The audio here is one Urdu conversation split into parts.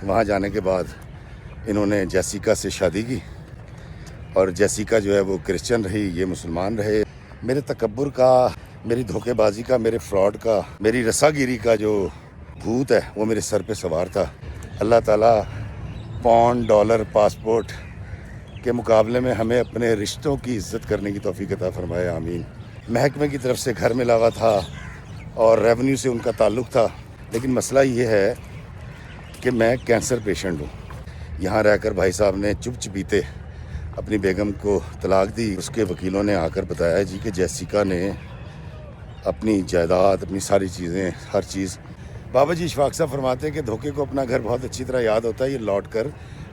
وہاں جانے کے بعد انہوں نے جیسیکا سے شادی کی اور جیسیکا جو ہے وہ کرسچن رہی، یہ مسلمان رہے۔ میرے تکبر کا، میری دھوکے بازی کا، میرے فراڈ کا، میری رسا گیری کا جو بھوت ہے وہ میرے سر پہ سوار تھا۔ اللہ تعالیٰ پاؤنڈ، ڈالر، پاسپورٹ کے مقابلے میں ہمیں اپنے رشتوں کی عزت کرنے کی توفیق عطا فرمائے، آمین۔ محکمے کی طرف سے گھر ملا ہوا تھا اور ریونیو سے ان کا تعلق تھا، لیکن مسئلہ یہ ہے کہ میں کینسر پیشنٹ ہوں۔ یہاں رہ کر بھائی صاحب نے چپ چپیتے اپنی بیگم کو طلاق دی۔ اس کے وکیلوں نے آ کر بتایا جی کہ جیسیکا نے اپنی جائیداد، اپنی ساری چیزیں، ہر چیز، بابا جی اشفاق صاحب فرماتے ہیں کہ دھوکے کو اپنا گھر بہت اچھی طرح یاد ہوتا ہے، یہ لوٹ کر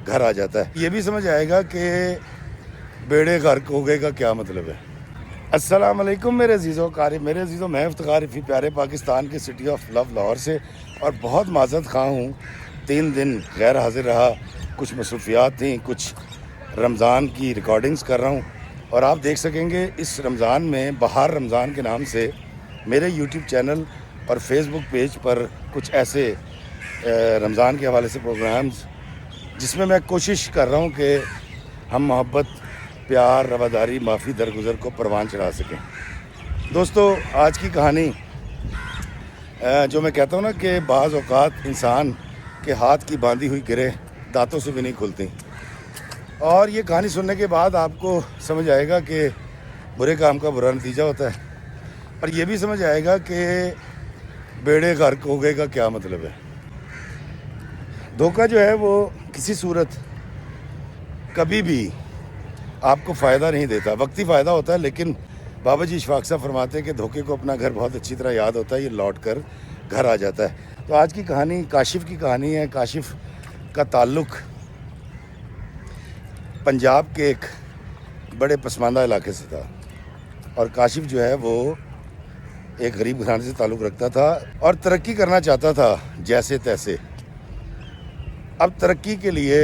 گھر آ جاتا ہے۔ یہ بھی سمجھ آئے گا کہ بیڑے غرق ہو گئے کا کیا مطلب ہے۔ السلام علیکم میرے عزیزوں، میرے عزیزوں، میں افتخار رفیع پیارے پاکستان کے سٹی آف لو لاہور سے، اور بہت معذرت خواہ ہوں، 3 دن غیر حاضر رہا، کچھ مصروفیات تھیں، کچھ رمضان کی ریکارڈنگز کر رہا ہوں، اور آپ دیکھ سکیں گے اس رمضان میں بہار رمضان کے نام سے میرے یوٹیوب چینل اور فیس بک پیج پر کچھ ایسے رمضان کے حوالے سے پروگرامز جس میں کوشش کر رہا ہوں کہ ہم محبت، پیار، رواداری، معافی، درگزر کو پروان چڑھا سکیں۔ دوستو، آج کی کہانی جو میں کہتا ہوں نا کہ بعض اوقات انسان کے ہاتھ کی باندھی ہوئی گرہ دانتوں سے بھی نہیں کھلتی، اور یہ کہانی سننے کے بعد آپ کو سمجھ آئے گا کہ برے کام کا برا نتیجہ ہوتا ہے، اور یہ بھی سمجھ آئے گا کہ بیڑے غرق ہو گئے کا کیا مطلب ہے۔ دھوکہ جو ہے وہ کسی صورت کبھی بھی آپ کو فائدہ نہیں دیتا، وقتی فائدہ ہوتا ہے، لیکن بابا جی اشفاق صاحب فرماتے ہیں کہ دھوکے کو اپنا گھر بہت اچھی طرح یاد ہوتا ہے، یہ لوٹ کر گھر آ جاتا ہے۔ تو آج کی کہانی کاشف کی کہانی ہے۔ کاشف کا تعلق پنجاب کے ایک بڑے پسماندہ علاقے سے تھا، اور کاشف جو ہے وہ ایک غریب گھرانے سے تعلق رکھتا تھا اور ترقی کرنا چاہتا تھا جیسے تیسے۔ اب ترقی کے لیے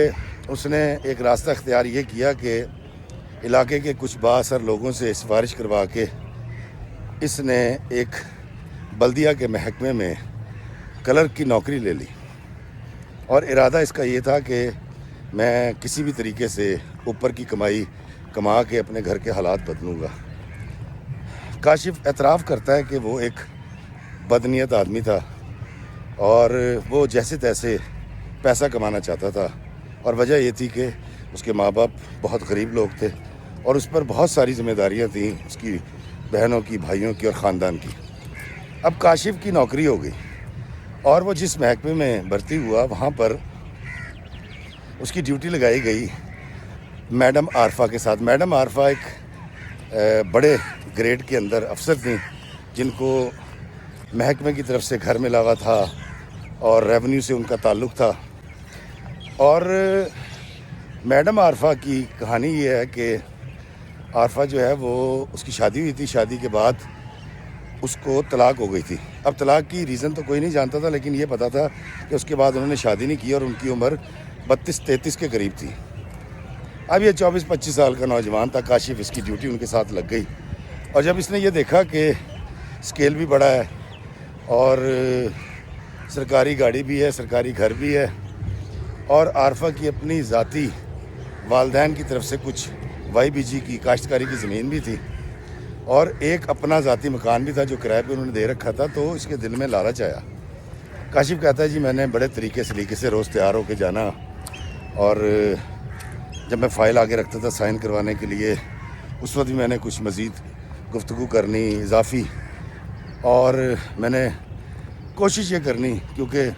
اس نے ایک راستہ اختیار یہ کیا کہ علاقے کے کچھ بااثر لوگوں سے سفارش کروا کے اس نے ایک بلدیہ کے محکمے میں کلرک کی نوکری لے لی، اور ارادہ اس کا یہ تھا کہ میں کسی بھی طریقے سے اوپر کی کمائی کما کے اپنے گھر کے حالات بدلوں گا۔ کاشف اعتراف کرتا ہے کہ وہ ایک بدنیت آدمی تھا، اور وہ جیسے تیسے پیسہ کمانا چاہتا تھا، اور وجہ یہ تھی کہ اس کے ماں باپ بہت غریب لوگ تھے اور اس پر بہت ساری ذمہ داریاں تھیں، اس کی بہنوں کی، بھائیوں کی اور خاندان کی۔ اب کاشف کی نوکری ہو گئی، اور وہ جس محکمے میں بھرتی ہوا وہاں پر اس کی ڈیوٹی لگائی گئی میڈم عارفہ کے ساتھ۔ میڈم عارفہ ایک بڑے گریڈ کے اندر افسر تھیں، جن کو محکمے کی طرف سے گھر ملا ہوا تھا اور ریونیو سے ان کا تعلق تھا۔ اور میڈم عارفہ کی کہانی یہ ہے کہ عارفہ جو ہے وہ، اس کی شادی ہوئی تھی، شادی کے بعد اس کو طلاق ہو گئی تھی۔ اب طلاق کی ریزن تو کوئی نہیں جانتا تھا، لیکن یہ پتا تھا کہ اس کے بعد انہوں نے شادی نہیں کی اور ان کی عمر 32-33 کے قریب تھی۔ اب یہ 24-25 سال کا نوجوان تھا۔ کاشف اس کی ڈیوٹی ان کے ساتھ لگ گئی، اور جب اس نے یہ دیکھا کہ اسکیل بھی بڑا ہے اور سرکاری گاڑی بھی ہے، سرکاری گھر بھی ہے، اور عارفہ کی اپنی ذاتی والدین کی طرف سے کچھ وائی بی جی کی کاشتکاری کی زمین بھی تھی، اور ایک اپنا ذاتی مکان بھی تھا جو کرائے پہ انہوں نے دے رکھا تھا، تو اس کے دل میں لالچ آیا۔ کاشف کہتا ہے جی میں نے بڑے طریقے سلیقے سے روز تیار ہو کے جانا، اور جب میں فائل آگے رکھتا تھا سائن کروانے کے لیے، اس وقت بھی میں نے کچھ مزید گفتگو کرنی اضافی، اور میں نے کوشش یہ کرنی، کیونکہ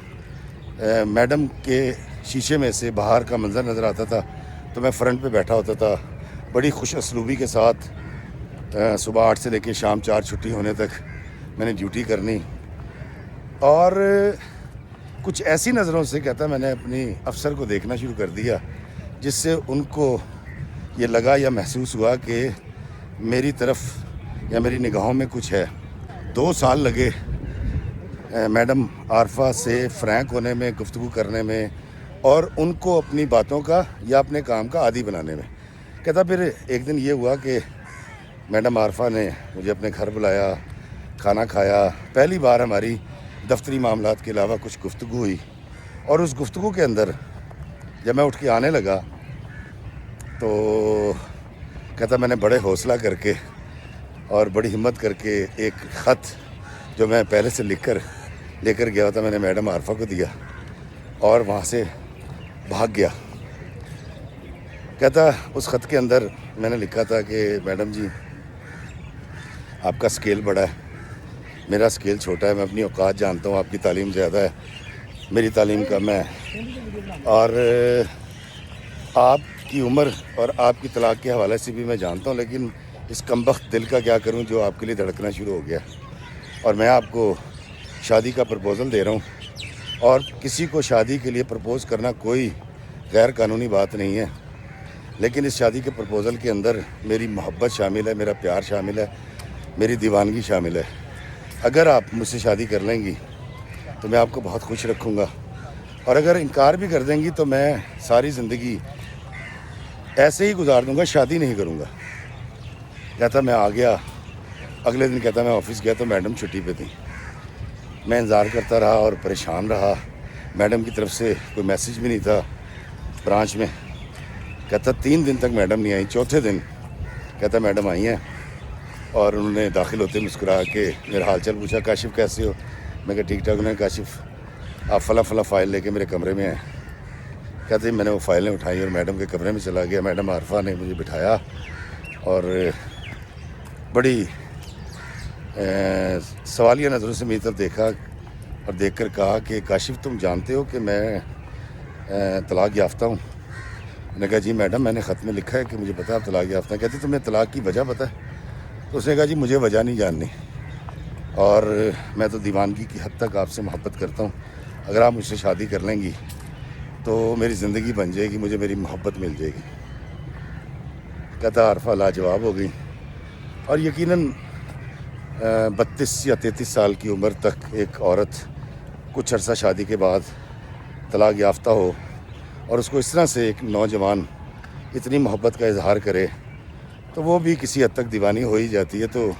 میڈم کے شیشے میں سے باہر کا منظر نظر آتا تھا، تو میں فرنٹ پہ بیٹھا ہوتا تھا بڑی خوش اسلوبی کے ساتھ۔ صبح 8 سے لے کے شام 4 چھٹی ہونے تک میں نے ڈیوٹی کرنی، اور کچھ ایسی نظروں سے کہتا میں نے اپنی افسر کو دیکھنا شروع کر دیا، جس سے ان کو یہ لگا یا محسوس ہوا کہ میری طرف یا میری نگاہوں میں کچھ ہے۔ 2 سال لگے میڈم عارفہ سے فرینک ہونے میں، گفتگو کرنے میں، اور ان کو اپنی باتوں کا یا اپنے کام کا عادی بنانے میں۔ کہتا پھر ایک دن یہ ہوا کہ میڈم عارفہ نے مجھے اپنے گھر بلایا، کھانا کھایا، پہلی بار ہماری دفتری معاملات کے علاوہ کچھ گفتگو ہوئی، اور اس گفتگو کے اندر جب میں اٹھ کے آنے لگا تو کہتا میں نے بڑے حوصلہ کر کے اور بڑی ہمت کر کے ایک خط جو میں پہلے سے لے کر گیا تھا میں نے میڈم عارفہ کو دیا اور وہاں سے بھاگ گیا. کہتا اس خط کے اندر میں نے لکھا تھا کہ میڈم جی آپ کا اسکیل بڑا ہے, میرا اسکیل چھوٹا ہے, میں اپنی اوقات جانتا ہوں, آپ کی تعلیم زیادہ ہے, میری تعلیم کم ہے, اور آپ کی عمر اور آپ کی طلاق کے حوالے سے بھی میں جانتا ہوں, لیکن اس کمبخت دل کا کیا کروں جو آپ کے لیے دھڑکنا شروع ہو گیا, اور میں آپ کو شادی کا پرپوزل دے رہا ہوں, اور کسی کو شادی کے لیے پرپوز کرنا کوئی غیر قانونی بات نہیں ہے, لیکن اس شادی کے پرپوزل کے اندر میری محبت شامل ہے, میرا پیار شامل ہے, میری دیوانگی شامل ہے. اگر آپ مجھ سے شادی کر لیں گی تو میں آپ کو بہت خوش رکھوں گا, اور اگر انکار بھی کر دیں گی تو میں ساری زندگی ایسے ہی گزار دوں گا, شادی نہیں کروں گا. کہتا میں آ گیا. اگلے دن کہتا میں آفس گیا تو میڈم چھٹی پہ تھی. میں انتظار کرتا رہا اور پریشان رہا. میڈم کی طرف سے کوئی میسیج بھی نہیں تھا برانچ میں. کہتا 3 دن تک میڈم نہیں آئی. چوتھے دن کہتا میڈم آئی ہیں اور انہوں نے داخل ہوتے مسکرا کے میرا حال چال پوچھا, کاشف کیسے ہو؟ میں کہا ٹھیک ٹھاک. انہوں نے کاشف آپ فلاں فائل لے کے میرے کمرے میں آئے. کہتے میں نے وہ فائلیں اٹھائیں اور میڈم کے کمرے میں چلا گیا. میڈم عارفہ نے مجھے بٹھایا اور بڑی سوالیہ نظروں سے میری طرف دیکھا اور دیکھ کر کہا کہ کاشف تم جانتے ہو کہ میں طلاق یافتہ ہوں؟ میں نے کہا جی میڈم میں نے خط میں لکھا ہے کہ مجھے پتا آپ طلاق یافتہ ہیں. کہتی تمہیں طلاق کی وجہ پتہ ہے؟ تو اس نے کہا جی مجھے وجہ نہیں جاننی, اور میں تو دیوانگی کی حد تک آپ سے محبت کرتا ہوں, اگر آپ مجھ سے شادی کر لیں گی تو میری زندگی بن جائے گی, مجھے میری محبت مل جائے گی. کہتا عارفہ لاجواب ہو گئی, اور یقیناً 32 یا 33 سال کی عمر تک ایک عورت کچھ عرصہ شادی کے بعد طلاق یافتہ ہو اور اس کو اس طرح سے ایک نوجوان اتنی محبت کا اظہار کرے تو وہ بھی کسی حد تک دیوانی ہو ہی جاتی ہے. تو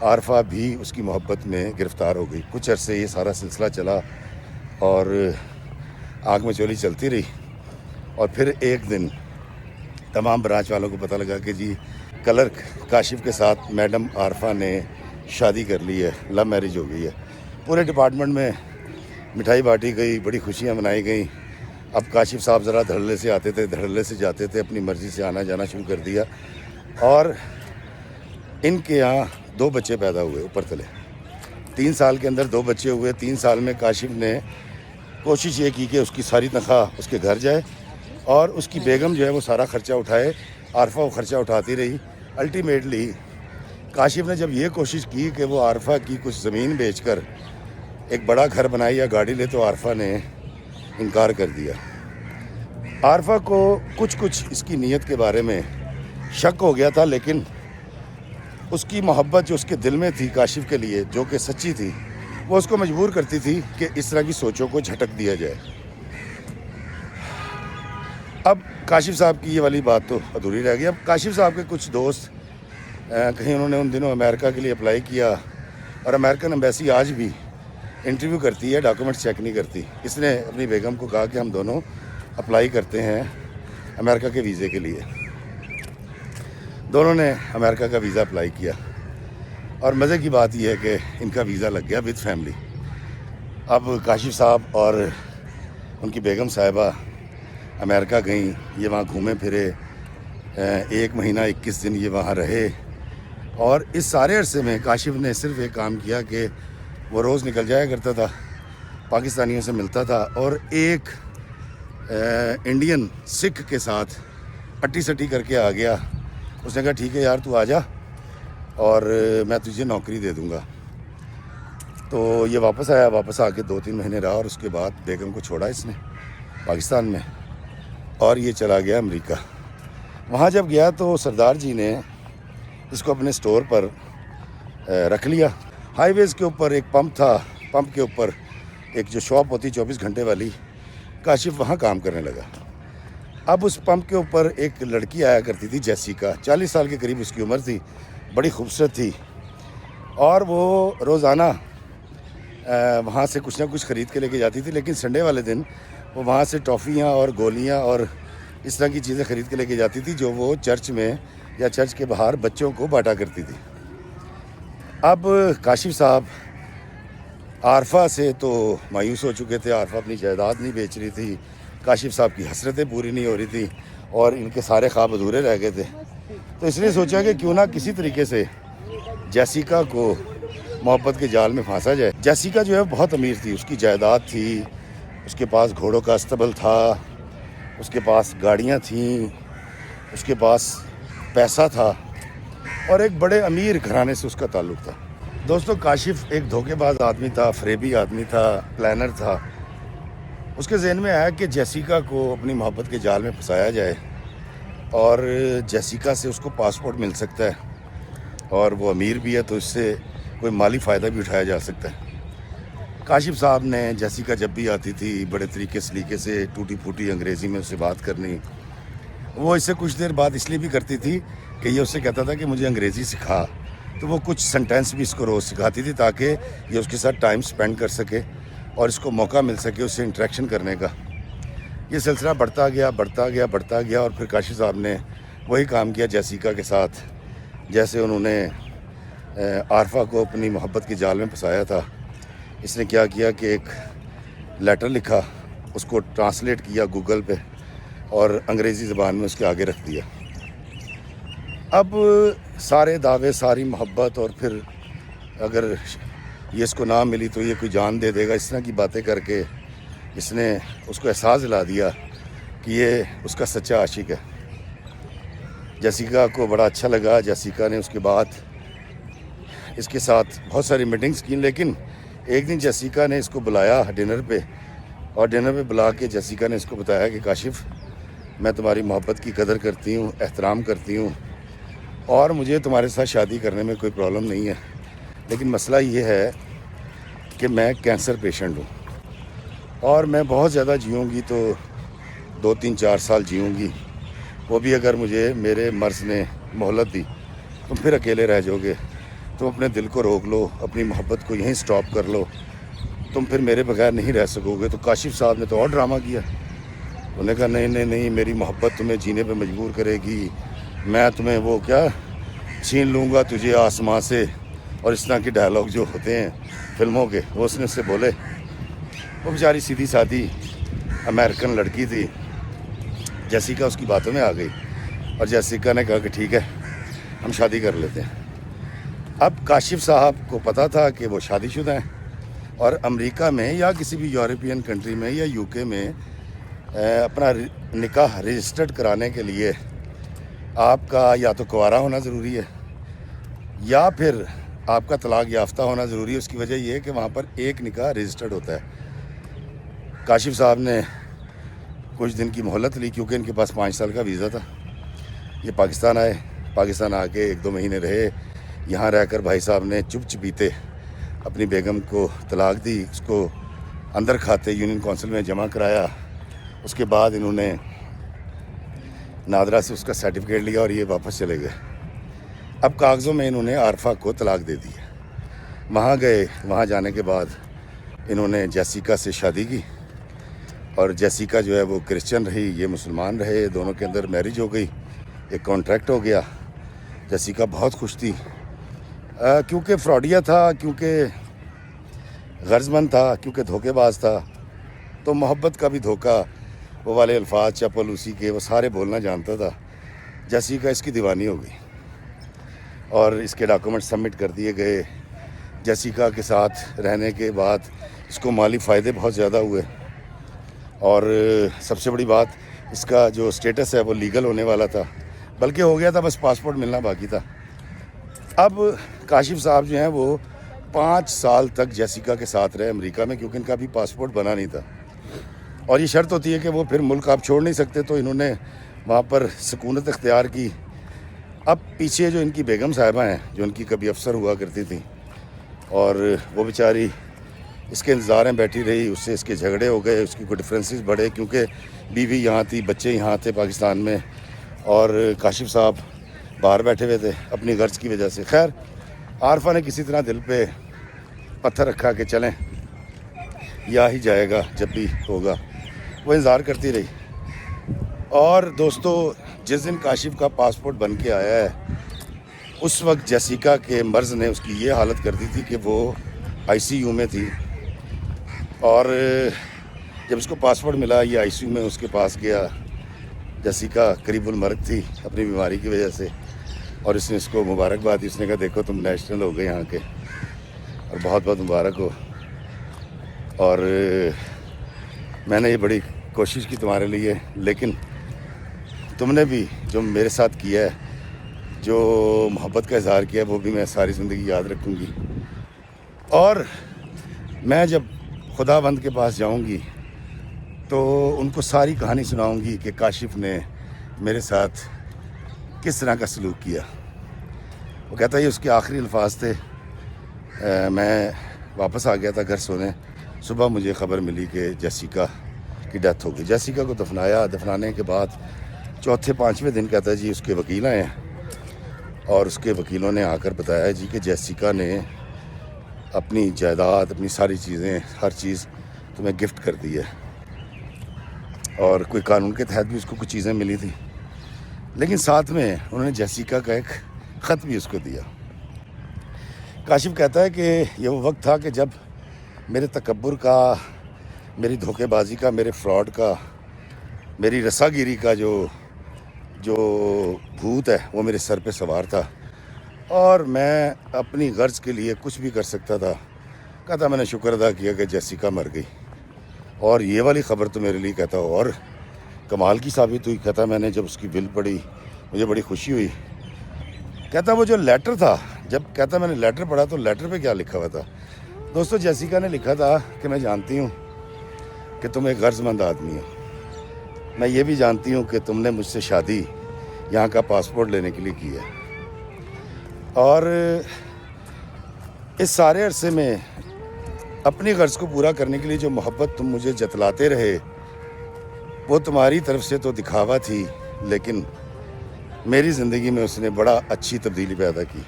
عارفہ بھی اس کی محبت میں گرفتار ہو گئی. کچھ عرصے یہ سارا سلسلہ چلا اور آگ میں چولی چلتی رہی, اور پھر ایک دن تمام برانچ والوں کو پتہ لگا کہ جی کلرک کاشف کے ساتھ میڈم عارفہ نے شادی کر لی ہے, لو میرج ہو گئی ہے. پورے ڈپارٹمنٹ میں مٹھائی بانٹی گئی, بڑی خوشیاں منائی گئیں. اب کاشف صاحب ذرا دھڑلے سے آتے تھے, دھڑلے سے جاتے تھے, اپنی مرضی سے آنا جانا شروع کر دیا, اور ان کے یہاں 2 بچے پیدا ہوئے اوپر تلے. 3 سال کے اندر 2 بچے ہوئے. 3 سال میں کاشف نے کوشش یہ کی کہ اس کی ساری تنخواہ اس کے گھر جائے اور اس کی بیگم جو ہے وہ سارا خرچہ اٹھائے. عارفہ وہ خرچہ اٹھاتی رہی. الٹیمیٹلی کاشف نے جب یہ کوشش کی کہ وہ عارفہ کی کچھ زمین بیچ کر ایک بڑا گھر بنائے یا گاڑی لے تو عارفہ نے انکار کر دیا. عارفہ کو کچھ اس کی نیت کے بارے میں شک ہو گیا تھا, لیکن اس کی محبت جو اس کے دل میں تھی کاشف کے لیے, جو کہ سچی تھی, وہ اس کو مجبور کرتی تھی کہ اس طرح کی سوچوں کو جھٹک دیا جائے. اب کاشف صاحب کی یہ والی بات تو ادھوری رہ گئی. اب کاشف صاحب کے کچھ دوست کہیں انہوں نے ان دنوں امریکہ کے لیے اپلائی کیا, اور امریکن ایمبیسی آج بھی انٹرویو کرتی ہے, ڈاکومنٹس چیک نہیں کرتی. اس نے اپنی بیگم کو کہا کہ ہم دونوں اپلائی کرتے ہیں امریکہ کے ویزے کے لیے. دونوں نے امریکہ کا ویزا اپلائی کیا, اور مزے کی بات یہ ہے کہ ان کا ویزا لگ گیا وتھ فیملی. اب کاشف صاحب اور ان کی بیگم صاحبہ امریکہ گئیں. یہ وہاں گھومے پھرے, 1 مہینہ 21 دن یہ وہاں رہے, اور اس سارے عرصے میں کاشف نے صرف ایک کام کیا کہ وہ روز نکل جایا کرتا تھا, پاکستانیوں سے ملتا تھا, اور ایک انڈین سکھ کے ساتھ اٹی سٹی کر کے آ گیا. اس نے کہا ٹھیک ہے یار تو آ جا اور میں تجھے نوکری دے دوں گا. تو یہ واپس آیا, واپس آ کے 2-3 مہینے رہا, اور اس کے بعد بیگم کو چھوڑا اس نے پاکستان میں, اور یہ چلا گیا امریکہ. وہاں جب گیا تو سردار جی نے اس کو اپنے سٹور پر رکھ لیا. ہائی ویز کے اوپر ایک پمپ تھا, پمپ کے اوپر ایک جو شاپ ہوتی 24 گھنٹے والی, کاشف وہاں کام کرنے لگا. اب اس پمپ کے اوپر ایک لڑکی آیا کرتی تھی جیسیکا, 40 سال کے قریب اس کی عمر تھی, بڑی خوبصورت تھی, اور وہ روزانہ وہاں سے کچھ نہ کچھ خرید کے لے کے جاتی تھی. لیکن سنڈے والے دن وہ وہاں سے ٹافیاں اور گولیاں اور اس طرح کی چیزیں خرید کے لے کے جاتی تھی جو وہ چرچ میں یا چرچ کے باہر بچوں کو بانٹا کرتی تھی۔ اب کاشف صاحب عارفہ سے تو مایوس ہو چکے تھے، عارفہ اپنی جائیداد نہیں بیچ رہی تھی، کاشف صاحب کی حسرتیں پوری نہیں ہو رہی تھی اور ان کے سارے خواب ادھورے رہ گئے تھے، تو اس لیے سوچا کہ کیوں نہ کسی طریقے سے جیسیکا کو محبت کے جال میں پھانسا جائے۔ جیسیکا جو ہے بہت امیر تھی، اس کی جائیداد تھی، اس کے پاس گھوڑوں کا استبل تھا، اس کے پاس گاڑیاں تھیں، اس کے پاس پیسہ تھا اور ایک بڑے امیر گھرانے سے اس کا تعلق تھا۔ دوستو، کاشف ایک دھوکے باز آدمی تھا، فریبی آدمی تھا، پلانر تھا۔ اس کے ذہن میں آیا کہ جیسیکا کو اپنی محبت کے جال میں پھنسایا جائے اور جیسیکا سے اس کو پاسپورٹ مل سکتا ہے اور وہ امیر بھی ہے تو اس سے کوئی مالی فائدہ بھی اٹھایا جا سکتا ہے۔ کاشف صاحب نے جیسیکا جب بھی آتی تھی بڑے طریقے سلیقے سے ٹوٹی پھوٹی انگریزی میں اس سے بات کرنی۔ وہ اس سے کچھ دیر بعد اس لیے بھی کرتی تھی کہ یہ اس سے کہتا تھا کہ مجھے انگریزی سکھا، تو وہ کچھ سنٹینس بھی اس کو روز سکھاتی تھی تاکہ یہ اس کے ساتھ ٹائم سپینڈ کر سکے اور اس کو موقع مل سکے اس سے انٹریکشن کرنے کا۔ یہ سلسلہ بڑھتا گیا اور پھر کاشف صاحب نے وہی کام کیا جیسیکا کے ساتھ جیسے انہوں نے عارفہ کو اپنی محبت کے جال میں پھنسایا تھا۔ اس نے کیا کیا کہ ایک لیٹر لکھا، اس کو ٹرانسلیٹ کیا گوگل پہ اور انگریزی زبان میں اس کے آگے رکھ دیا۔ اب سارے دعوے، ساری محبت اور پھر اگر یہ اس کو نہ ملی تو یہ کوئی جان دے دے گا، اس طرح کی باتیں کر کے اس نے اس کو احساس دلا دیا کہ یہ اس کا سچا عاشق ہے۔ جیسیکا کو بڑا اچھا لگا۔ جیسیکا نے اس کے بعد اس کے ساتھ بہت ساری میٹنگز کی، لیکن ایک دن جیسیکا نے اس کو بلایا ڈنر پہ، اور ڈنر پہ بلا کے جیسیکا نے اس کو بتایا کہ کاشف، میں تمہاری محبت کی قدر کرتی ہوں، احترام کرتی ہوں اور مجھے تمہارے ساتھ شادی کرنے میں کوئی پرابلم نہیں ہے، لیکن مسئلہ یہ ہے کہ میں کینسر پیشنٹ ہوں اور میں بہت زیادہ جیوں گی تو 2-3-4 سال جیوں گی، وہ بھی اگر مجھے میرے مرض نے مہلت دی، تم پھر اکیلے رہ جاؤ گے، تم اپنے دل کو روک لو، اپنی محبت کو یہیں سٹاپ کر لو، تم پھر میرے بغیر نہیں رہ سکو گے۔ تو کاشف صاحب نے تو اور ڈرامہ کیا، انہوں نے کہا نہیں، میری محبت تمہیں جینے پہ مجبور کرے گی، میں تمہیں وہ کیا چھین لوں گا تجھے آسماں سے، اور اس طرح کے ڈائلاگ جو ہوتے ہیں فلموں کے وہ اس نے اس سے بولے۔ وہ بیچاری سیدھی سادھی امریکن لڑکی تھی، جیسیکا اس کی باتوں میں آ گئی اور جیسیکا نے کہا کہ ٹھیک ہے ہم شادی کر لیتے ہیں۔ اب کاشف صاحب کو پتہ تھا کہ وہ شادی شدہ ہیں اور امریکہ میں یا کسی بھی یورپین کنٹری میں یا UK میں اپنا نکاح رجسٹرڈ کرانے کے لیے آپ کا یا تو کنوارا ہونا ضروری ہے یا پھر آپ کا طلاق یافتہ ہونا ضروری ہے۔ اس کی وجہ یہ ہے کہ وہاں پر ایک نکاح رجسٹرڈ ہوتا ہے۔ کاشف صاحب نے کچھ دن کی مہلت لی کیونکہ ان کے پاس 5 سال کا ویزا تھا۔ یہ پاکستان آئے، پاکستان آ کے 1-2 مہینے رہے، یہاں رہ کر بھائی صاحب نے چپ چپیتے اپنی بیگم کو طلاق دی، اس کو اندر کھاتے یونین کونسل میں جمع کرایا۔ اس کے بعد انہوں نے نادرا سے اس کا سرٹیفکیٹ لیا اور یہ واپس چلے گئے۔ اب کاغذوں میں انہوں نے عارفہ کو طلاق دے دی۔ وہاں گئے، وہاں جانے کے بعد انہوں نے جیسیکا سے شادی کی اور جیسیکا جو ہے وہ کرسچن رہی، یہ مسلمان رہے، دونوں کے اندر میرج ہو گئی، ایک کانٹریکٹ ہو گیا۔ جیسیکا بہت خوش تھی کیونکہ فراڈیا تھا، کیونکہ غرض مند تھا، کیونکہ دھوکے باز تھا، تو محبت کا بھی دھوکہ، وہ والے الفاظ چاپلوسی کے وہ سارے بولنا جانتا تھا۔ جیسیکا اس کی دیوانی ہو گئی اور اس کے ڈاکومنٹ سبمٹ کر دیے گئے۔ جیسیکا کے ساتھ رہنے کے بعد اس کو مالی فائدے بہت زیادہ ہوئے اور سب سے بڑی بات اس کا جو سٹیٹس ہے وہ لیگل ہونے والا تھا، بلکہ ہو گیا تھا، بس پاسپورٹ ملنا باقی تھا۔ اب کاشف صاحب جو ہیں وہ 5 سال تک جیسیکا کے ساتھ رہے امریکہ میں کیونکہ ان کا بھی پاسپورٹ بنا نہیں تھا اور یہ شرط ہوتی ہے کہ وہ پھر ملک آپ چھوڑ نہیں سکتے، تو انہوں نے وہاں پر سکونت اختیار کی۔ اب پیچھے جو ان کی بیگم صاحبہ ہیں جو ان کی کبھی افسر ہوا کرتی تھیں اور وہ بیچاری اس کے انتظار میں بیٹھی رہی، اس سے اس کے جھگڑے ہو گئے، اس کی کوئی ڈفرینسز بڑھے کیونکہ بیوی یہاں تھی، بچے یہاں تھے پاکستان میں اور کاشف صاحب باہر بیٹھے ہوئے تھے اپنی غرض کی وجہ سے۔ خیر عارفہ نے کسی طرح دل پہ پتھر رکھا کہ چلیں یا ہی جائے گا جب بھی ہوگا، وہ انتظار کرتی رہی۔ اور دوستو، جس دن کاشف کا پاسپورٹ بن کے آیا ہے، اس وقت جیسیکا کے مرض نے اس کی یہ حالت کر دی تھی کہ وہ ICU میں تھی، اور جب اس کو پاسپورٹ ملا یہ ICU میں اس کے پاس گیا۔ جیسیکا قریب المرگ تھی اپنی بیماری کی وجہ سے، اور اس نے اس کو مبارکباد دی۔ اس نے کہا دیکھو تم نیشنل ہو گئے یہاں کے، اور بہت بہت مبارک ہو، اور میں نے یہ بڑی کوشش کی تمہارے لیے، لیکن تم نے بھی جو میرے ساتھ کیا ہے، جو محبت کا اظہار کیا ہے، وہ بھی میں ساری زندگی یاد رکھوں گی۔ اور میں جب خدا بند کے پاس جاؤں گی تو ان کو ساری کہانی سناؤں گی کہ کاشف نے میرے ساتھ کس طرح کا سلوک کیا۔ وہ کہتا ہے یہ اس کے آخری الفاظ تھے۔ میں واپس آ گیا تھا گھر سونے، صبح مجھے خبر ملی کہ جیسیکا کی ڈیتھ ہو گئی۔ جیسیکا کو دفنانے کے بعد چوتھے پانچویں دن کہتا ہے جی اس کے وکیل آئے ہیں، اور اس کے وکیلوں نے آ کر بتایا جی کہ جیسیکا نے اپنی جائیداد، اپنی ساری چیزیں، ہر چیز تمہیں گفٹ کر دی ہے، اور کوئی قانون کے تحت بھی اس کو کچھ چیزیں ملی تھی، لیکن ساتھ میں انہوں نے جیسیکا کا ایک خط بھی اس کو دیا۔ کاشف کہتا ہے کہ یہ وہ وقت تھا کہ جب میرے تکبر کا، میری دھوکے بازی کا، میرے فراڈ کا، میری رسا گیری کا جو بھوت ہے وہ میرے سر پہ سوار تھا، اور میں اپنی غرض کے لیے کچھ بھی کر سکتا تھا۔ کہتا میں نے شکر ادا کیا کہ جیسیکا مر گئی، اور یہ والی خبر تو میرے لیے کہتا اور کمال کی ثابت ہوئی۔ کہتا میں نے جب اس کی ول پڑھی مجھے بڑی خوشی ہوئی۔ کہتا وہ جو لیٹر تھا، جب کہتا میں نے لیٹر پڑھا تو لیٹر پہ کیا لکھا ہوا تھا؟ دوستو جیسیکا نے لکھا تھا کہ میں جانتی ہوں کہ تم ایک غرض مند آدمی ہو، میں یہ بھی جانتی ہوں کہ تم نے مجھ سے شادی یہاں کا پاسپورٹ لینے کے لیے کی ہے، اور اس سارے عرصے میں اپنی غرض کو پورا کرنے کے لیے جو محبت تم مجھے جتلاتے رہے وہ تمہاری طرف سے تو دکھاوا تھی، لیکن میری زندگی میں اس نے بڑا اچھی تبدیلی پیدا کی۔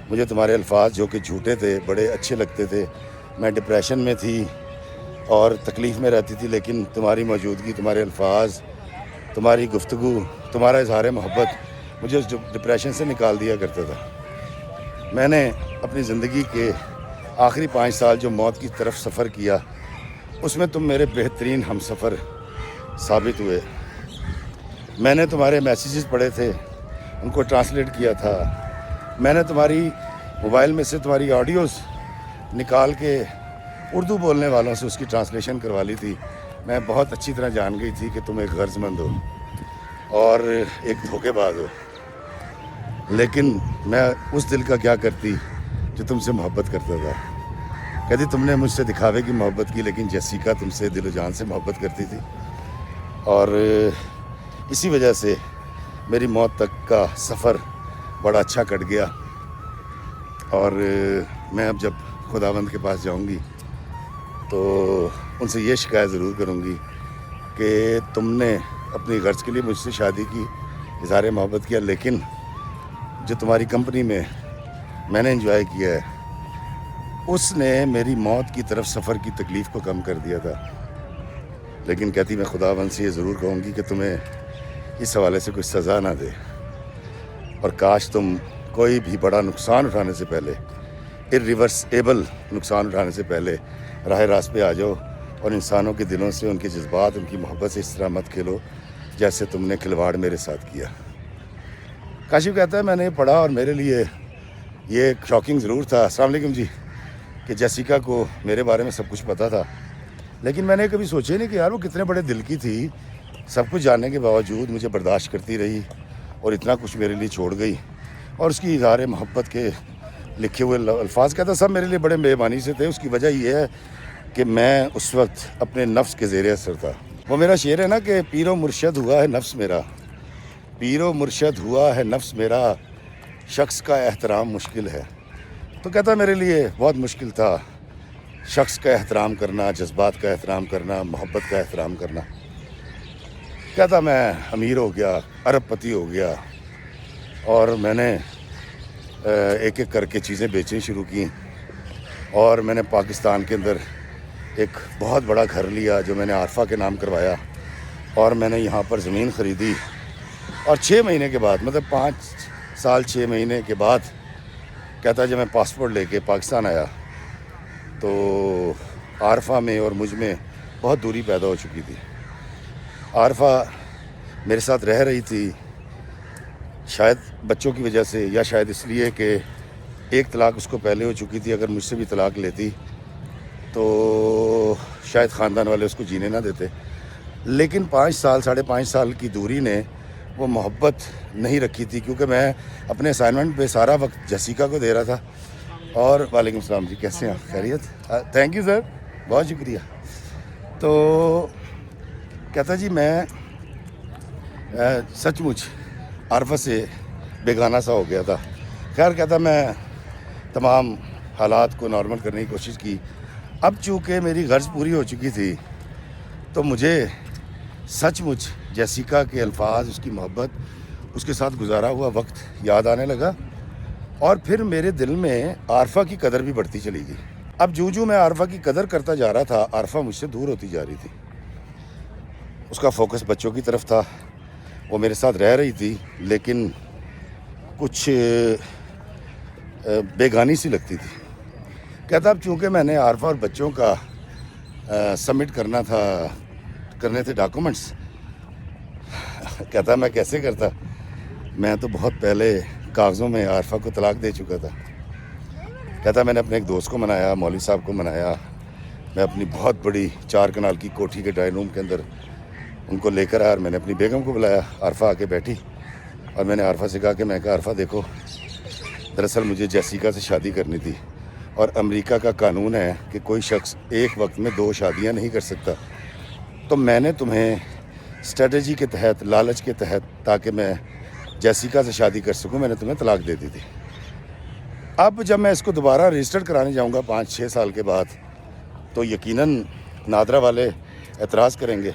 مجھے تمہارے الفاظ جو کہ جھوٹے تھے بڑے اچھے لگتے تھے، میں ڈپریشن میں تھی اور تکلیف میں رہتی تھی، لیکن تمہاری موجودگی، تمہارے الفاظ، تمہاری گفتگو، تمہارا اظہار محبت مجھے اس ڈپریشن سے نکال دیا کرتا تھا۔ میں نے اپنی زندگی کے آخری 5 سال جو موت کی طرف سفر کیا، اس میں تم میرے بہترین ہم سفر ثابت ہوئے۔ میں نے تمہارے میسیجز پڑھے تھے، ان کو ٹرانسلیٹ کیا تھا، میں نے تمہاری موبائل میں سے تمہاری آڈیوز نکال کے اردو بولنے والوں سے اس کی ٹرانسلیشن کروا لی تھی۔ میں بہت اچھی طرح جان گئی تھی کہ تم ایک غرض مند ہو اور ایک دھوکے باز ہو، لیکن میں اس دل کا کیا کرتی جو تم سے محبت کرتا تھا۔ کہتی تم نے مجھ سے دکھاوے کی محبت کی، لیکن جیسیکا تم سے دل و جان سے محبت کرتی تھی، اور اسی وجہ سے میری موت تک کا سفر بڑا اچھا کٹ گیا۔ اور میں اب جب خداوند کے پاس جاؤں گی تو ان سے یہ شکایت ضرور کروں گی کہ تم نے اپنی غرض کے لیے مجھ سے شادی کی، اظہار محبت کیا، لیکن جو تمہاری کمپنی میں نے انجوائے کیا ہے اس نے میری موت کی طرف سفر کی تکلیف کو کم کر دیا تھا۔ لیکن کہتی میں خداوند سے یہ ضرور کہوں گی کہ تمہیں اس حوالے سے کوئی سزا نہ دے، اور کاش تم کوئی بھی بڑا نقصان اٹھانے سے پہلے، irreversible نقصان اٹھانے سے پہلے راہ راست پہ آ جاؤ، اور انسانوں کے دلوں سے، ان کے جذبات، ان کی محبت سے اس طرح مت کھیلو جیسے تم نے کھلواڑ میرے ساتھ کیا۔ کاشف کہتا ہے میں نے پڑھا اور میرے لیے یہ شاکنگ ضرور تھا، السلام علیکم جی، کہ جیسیکا کو میرے بارے میں سب کچھ پتہ تھا، لیکن میں نے کبھی سوچا نہیں کہ یار وہ کتنے بڑے دل کی تھی، سب کچھ جاننے کے باوجود مجھے برداشت کرتی رہی اور اتنا کچھ میرے لیے چھوڑ گئی، اور اس کی اظہار محبت کے لکھے ہوئے الفاظ کہتا سب میرے لیے بڑے مہربانی سے تھے۔ اس کی وجہ یہ ہے کہ میں اس وقت اپنے نفس کے زیر اثر تھا۔ وہ میرا شعر ہے نا کہ پیر و مرشد ہوا ہے نفس میرا، پیر و مرشد ہوا ہے نفس میرا، شخص کا احترام مشکل ہے۔ تو کہتا میرے لیے بہت مشکل تھا شخص کا احترام کرنا، جذبات کا احترام کرنا، محبت کا احترام کرنا۔ کہتا میں امیر ہو گیا، ارب پتی ہو گیا، اور میں نے ایک ایک کر کے چیزیں بیچنی شروع کی، اور میں نے پاکستان کے اندر ایک بہت بڑا گھر لیا جو میں نے عارفہ کے نام کروایا، اور میں نے یہاں پر زمین خریدی، اور 6 مہینے کے بعد، مطلب 5 سال 6 مہینے کے بعد کہتا جب میں پاسپورٹ لے کے پاکستان آیا تو عارفہ میں اور مجھ میں بہت دوری پیدا ہو چکی تھی۔ عارفہ میرے ساتھ رہ رہی تھی، شاید بچوں کی وجہ سے یا شاید اس لیے کہ ایک طلاق اس کو پہلے ہو چکی تھی، اگر مجھ سے بھی طلاق لیتی تو شاید خاندان والے اس کو جینے نہ دیتے، لیکن 5 سال 5.5 سال کی دوری نے وہ محبت نہیں رکھی تھی، کیونکہ میں اپنے اسائنمنٹ پہ سارا وقت جیسیکا کو دے رہا تھا۔ اور وعلیکم السلام جی، کیسے ہیں؟ خیریت؟ تھینک یو سر، بہت شکریہ۔ تو کہتا جی میں سچ مچ عارفہ سے بیگانہ سا ہو گیا تھا۔ خیر کہتا میں تمام حالات کو نارمل کرنے کی کوشش کی۔ اب چونکہ میری غرض پوری ہو چکی تھی تو مجھے سچ مچ جیسیکا کے الفاظ، اس کی محبت، اس کے ساتھ گزارا ہوا وقت یاد آنے لگا، اور پھر میرے دل میں عارفہ کی قدر بھی بڑھتی چلی گئی۔ اب جو میں عارفہ کی قدر کرتا جا رہا تھا، عارفہ مجھ سے دور ہوتی جا رہی تھی۔ اس کا فوکس بچوں کی طرف تھا، وہ میرے ساتھ رہ رہی تھی لیکن کچھ بیگانی سی لگتی تھی۔ کہتا اب چونکہ میں نے عارفہ اور بچوں کا سبمٹ کرنے تھے ڈاکومنٹس، کہتا میں کیسے کرتا، میں تو بہت پہلے کاغذوں میں عارفہ کو طلاق دے چکا تھا۔ کہتا میں نے اپنے ایک دوست کو منایا، مولوی صاحب کو منایا، میں اپنی بہت بڑی 4 کنال کی کوٹھی کے ڈرائنگ روم کے اندر ان کو لے کر آیا، اور میں نے اپنی بیگم کو بلایا۔ عارفہ آ کے بیٹھی اور میں نے عارفہ سے کہا کہ میں کہا عارفہ دیکھو، دراصل مجھے جیسیکا سے شادی کرنی تھی، اور امریکہ کا قانون ہے کہ کوئی شخص ایک وقت میں 2 شادیاں نہیں کر سکتا، تو میں نے تمہیں اسٹریٹجی کے تحت، لالچ کے تحت، تاکہ میں جیسیکا سے شادی کر سکوں، میں نے تمہیں طلاق دے دی تھی۔ اب جب میں اس کو دوبارہ رجسٹر کرانے جاؤں گا 5-6 سال کے بعد تو یقیناً نادرا والے اعتراض کریں گے۔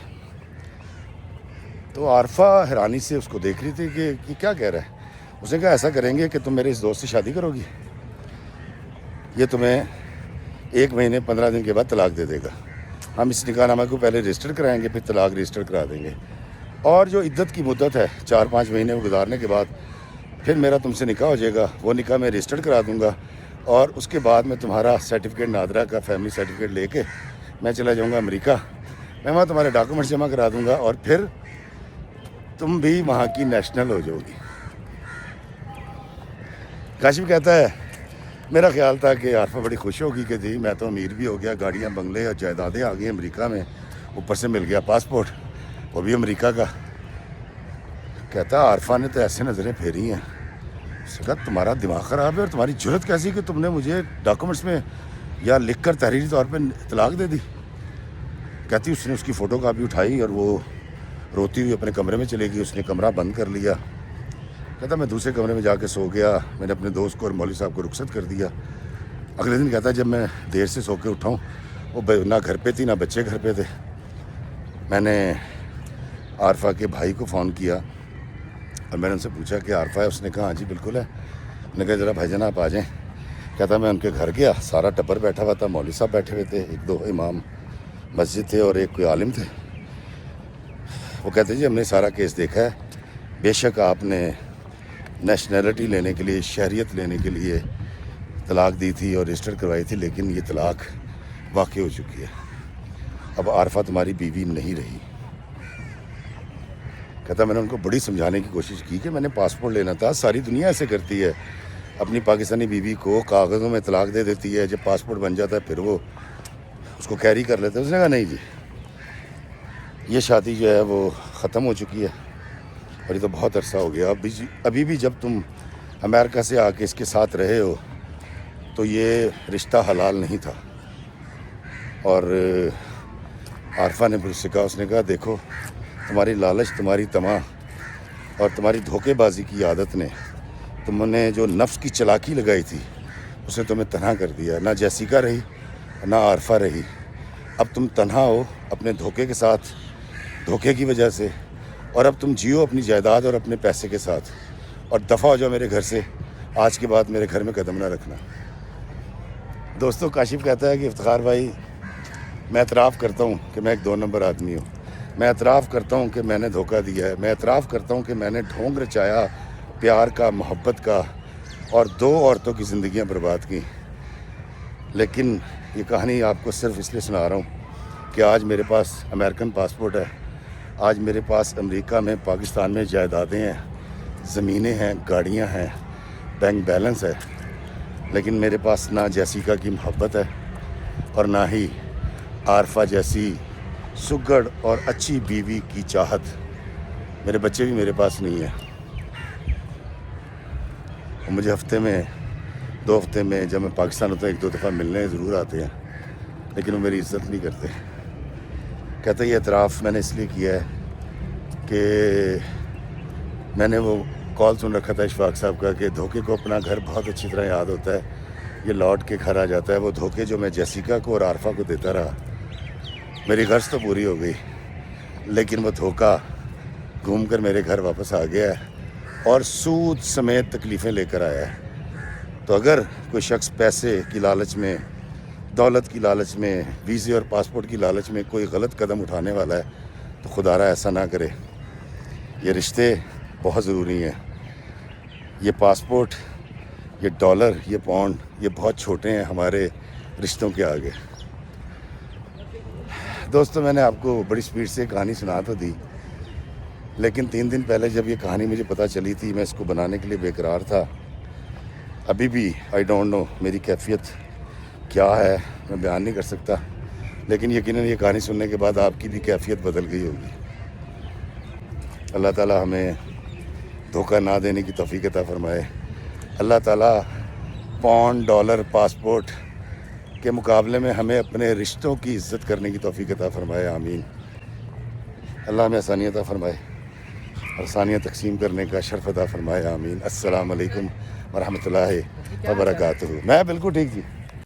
تو عارفہ حیرانی سے اس کو دیکھ رہی تھی کہ کیا کہہ رہا ہے۔ اس نے کہا ایسا کریں گے کہ تم میرے اس دوست سے شادی کرو گی، یہ تمہیں 1 مہینے 15 دن کے بعد طلاق دے دے گا، ہم اس نکاح نامہ کو پہلے رجسٹر کرائیں گے، پھر طلاق رجسٹر کرا دیں گے، اور جو عدت کی مدت ہے 4-5 مہینے گزارنے کے بعد پھر میرا تم سے نکاح ہو جائے گا، وہ نکاح میں رجسٹر کرا دوں گا، اور اس کے بعد میں تمہارا سرٹیفکیٹ نادرا کا فیملی سرٹیفکیٹ لے کے میں چلا جاؤں گا امریکہ، میں وہاں تمہارے ڈاکومنٹس جمع کرا دوں گا، اور پھر تم بھی وہاں کی نیشنل ہو جاؤ گی۔ کاشف کہتا ہے میرا خیال تھا کہ عارفہ بڑی خوش ہوگی کہ جی میں تو امیر بھی ہو گیا، گاڑیاں بنگلے اور جائیدادیں آ گئی امریکہ میں، اوپر سے مل گیا پاسپورٹ وہ بھی امریکہ کا۔ کہتا عارفہ نے تو ایسے نظریں پھیری ہیں، اس نے کہا تمہارا دماغ خراب ہے، اور تمہاری جرت کیسی کہ تم نے مجھے ڈاکومنٹس میں یا لکھ کر تحریری طور پہ طلاق دے دی۔ کہتی اس نے اس کی فوٹو کاپی اٹھائی اور وہ روتی ہوئی اپنے کمرے میں چلے گئی، اس نے کمرہ بند کر لیا۔ کہتا میں دوسرے کمرے میں جا کے سو گیا، میں نے اپنے دوست کو اور مولوی صاحب کو رخصت کر دیا۔ اگلے دن کہتا جب میں دیر سے سو کے اٹھا ہوں، وہ نہ گھر پہ تھی نہ بچے گھر پہ تھے، میں نے عارفہ کے بھائی کو فون کیا اور میں نے ان سے پوچھا کہ عارفہ ہے؟ اس نے کہا ہاں جی بالکل ہے۔ میں نے کہا ذرا بھائی جان آپ آ جائیں۔ کہتا میں ان کے گھر گیا، سارا ٹبر بیٹھا ہوا تھا، مولوی صاحب بیٹھے ہوئے تھے، 1-2 امام مسجد تھے اور ایک کوئی عالم تھے۔ وہ کہتے جی ہم نے سارا کیس دیکھا ہے، بے شک آپ نے نیشنلٹی لینے کے لیے، شہریت لینے کے لیے طلاق دی تھی اور رجسٹر کروائی تھی، لیکن یہ طلاق واقع ہو چکی ہے، اب عارفہ تمہاری بیوی نہیں رہی۔ کہتا میں نے ان کو بڑی سمجھانے کی کوشش کی کہ میں نے پاسپورٹ لینا تھا، ساری دنیا ایسے کرتی ہے، اپنی پاکستانی بیوی کو کاغذوں میں طلاق دے دیتی ہے، جب پاسپورٹ بن جاتا ہے پھر وہ اس کو کیری کر لیتے ہیں۔ اس نے کہا نہیں جی، یہ شادی جو ہے وہ ختم ہو چکی ہے، اور یہ تو بہت عرصہ ہو گیا، ابھی بھی جب تم امریکہ سے آ کے اس کے ساتھ رہے ہو تو یہ رشتہ حلال نہیں تھا۔ اور عارفہ نے پھر اس سے کہا، اس نے کہا دیکھو تمہاری لالچ، تمہاری طمع اور تمہاری دھوکے بازی کی عادت نے، تم نے جو نفس کی چلاکی لگائی تھی اس نے تمہیں تنہا کر دیا، نہ جیسیکا رہی نہ عارفہ رہی، اب تم تنہا ہو اپنے دھوکے کے ساتھ، دھوکے کی وجہ سے، اور اب تم جیو اپنی جائیداد اور اپنے پیسے کے ساتھ، اور دفع ہو جاؤ میرے گھر سے، آج کے بعد میرے گھر میں قدم نہ رکھنا۔ دوستو کاشف کہتا ہے کہ افتخار بھائی میں اعتراف کرتا ہوں کہ میں ایک 2 نمبر آدمی ہوں. میں اعتراف کرتا ہوں کہ میں نے دھوکہ دیا ہے. میں اعتراف کرتا ہوں کہ میں نے ڈھونگ رچایا پیار کا, محبت کا, اور 2 عورتوں کی زندگیاں برباد کی. لیکن یہ کہانی آپ کو صرف اس لیے سنا رہا ہوں کہ آج میرے پاس امریکن پاسپورٹ ہے. آج میرے پاس امریکہ میں, پاکستان میں جائیدادیں ہیں, زمینیں ہیں, گاڑیاں ہیں, بینک بیلنس ہے. لیکن میرے پاس نہ جیسیکا کی محبت ہے اور نہ ہی عارفہ جیسی سگڑ اور اچھی بیوی کی چاہت. میرے بچے بھی میرے پاس نہیں ہیں. اور مجھے ہفتے میں 2 ہفتے میں جب میں پاکستان ہوتا ہوں 1-2 دفعہ ملنے ضرور آتے ہیں, لیکن وہ میری عزت نہیں کرتے. کہتے یہ اعتراف میں نے اس لیے کیا ہے کہ میں نے وہ کال سن رکھا تھا اشفاق صاحب کا کہ دھوکے کو اپنا گھر بہت اچھی طرح یاد ہوتا ہے, یہ لوٹ کے گھر آ جاتا ہے. وہ دھوکے جو میں جیسیکا کو اور عارفہ کو دیتا رہا, میری غرض تو پوری ہو گئی, لیکن وہ دھوکہ گھوم کر میرے گھر واپس آ گیا ہے اور سود سمیت تکلیفیں لے کر آیا ہے. تو اگر کوئی شخص پیسے کی لالچ میں, دولت کی لالچ میں, ویزے اور پاسپورٹ کی لالچ میں کوئی غلط قدم اٹھانے والا ہے تو خدا را ایسا نہ کرے. یہ رشتے بہت ضروری ہیں. یہ پاسپورٹ, یہ ڈالر, یہ پاؤنڈ, یہ بہت چھوٹے ہیں ہمارے رشتوں کے آگے. دوستو, میں نے آپ کو بڑی سپیڈ سے کہانی سنا تو دی, لیکن 3 دن پہلے جب یہ کہانی مجھے پتہ چلی تھی میں اس کو بنانے کے لیے بے قرار تھا. ابھی بھی آئی ڈونٹ نو میری کیفیت کیا ہے, میں بیان نہیں کر سکتا, لیکن یقیناً یہ کہانی سننے کے بعد آپ کی بھی کیفیت بدل گئی ہوگی. اللہ تعالیٰ ہمیں دھوکہ نہ دینے کی توفیق عطا فرمائے. اللہ تعالیٰ پاؤنڈ, ڈالر, پاسپورٹ کے مقابلے میں ہمیں اپنے رشتوں کی عزت کرنے کی توفیق عطا فرمائے. آمین. اللہ ہمیں آسانی عطا فرمائے, آسانیاں تقسیم کرنے کا شرف عطا فرمائے. آمین. السلام علیکم ورحمۃ اللہ وبرکاتہ. میں بالکل ٹھیک تھی.